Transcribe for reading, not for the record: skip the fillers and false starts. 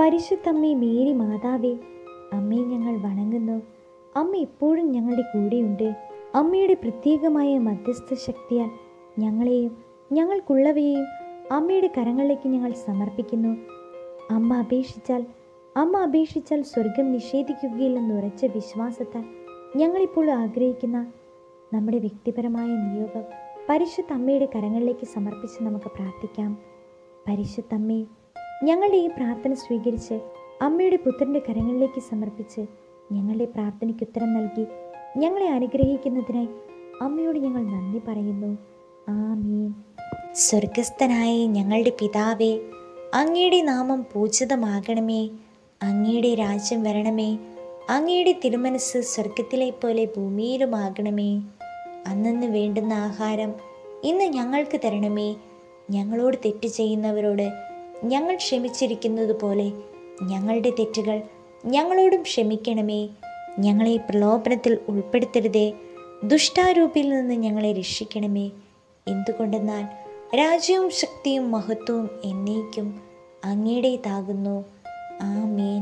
പരിശുദ്ധമ്മേ മേരി മാതാവേ, അമ്മയെ ഞങ്ങൾ വണങ്ങുന്നു. അമ്മ എപ്പോഴും ഞങ്ങളുടെ കൂടെയുണ്ട്. അമ്മയുടെ പ്രത്യേകമായ മധ്യസ്ഥ ശക്തിയാൽ ഞങ്ങളെയും ഞങ്ങൾക്കുള്ളവയെയും അമ്മയുടെ കരങ്ങളിലേക്ക് ഞങ്ങൾ സമർപ്പിക്കുന്നു. അമ്മ അപേക്ഷിച്ചാൽ സ്വർഗം നിഷേധിക്കുകയില്ലെന്ന് ഉറച്ച വിശ്വാസത്താൽ ഞങ്ങളിപ്പോൾ ആഗ്രഹിക്കുന്ന നമ്മുടെ വ്യക്തിപരമായ നിയോഗം പരിശുദ്ധ അമ്മയുടെ കരങ്ങളിലേക്ക് സമർപ്പിച്ച് നമുക്ക് പ്രാർത്ഥിക്കാം. പരിശുദ്ധ അമ്മേ, ഞങ്ങളുടെ ഈ പ്രാർത്ഥന സ്വീകരിച്ച് അമ്മയുടെ പുത്രൻ്റെ കരങ്ങളിലേക്ക് സമർപ്പിച്ച് ഞങ്ങളുടെ പ്രാർത്ഥനയ്ക്ക് ഉത്തരം നൽകി ഞങ്ങളെ അനുഗ്രഹിക്കുന്നതിനായി അമ്മയോട് ഞങ്ങൾ നന്ദി പറയുന്നു. ആമീൻ. സ്വർഗസ്ഥനായ ഞങ്ങളുടെ പിതാവേ, അങ്ങയുടെ നാമം പൂജിതമാകണമേ. അങ്ങയുടെ രാജ്യം വരണമേ. അങ്ങയുടെ തിരുമനസ് സ്വർഗത്തിലെ പോലെ ഭൂമിയിലുമാകണമേ. അന്നന്ന് വേണ്ടുന്ന ആഹാരം ഇന്ന് ഞങ്ങൾക്ക് തരണമേ. ഞങ്ങളോട് തെറ്റ് ചെയ്യുന്നവരോട് ഞങ്ങൾ ക്ഷമിച്ചിരിക്കുന്നത് പോലെ ഞങ്ങളുടെ തെറ്റുകൾ ഞങ്ങളോടും ക്ഷമിക്കണമേ. ഞങ്ങളെ പ്രലോഭനത്തിൽ ഉൾപ്പെടുത്തരുതേ, ദുഷ്ടാരൂപിയിൽ നിന്ന് ഞങ്ങളെ രക്ഷിക്കണമേ. എന്തുകൊണ്ടെന്നാൽ രാജ്യവും ശക്തിയും മഹത്വവും എന്നേക്കും അങ്ങയുടേതാകുന്നു. ആമേൻ.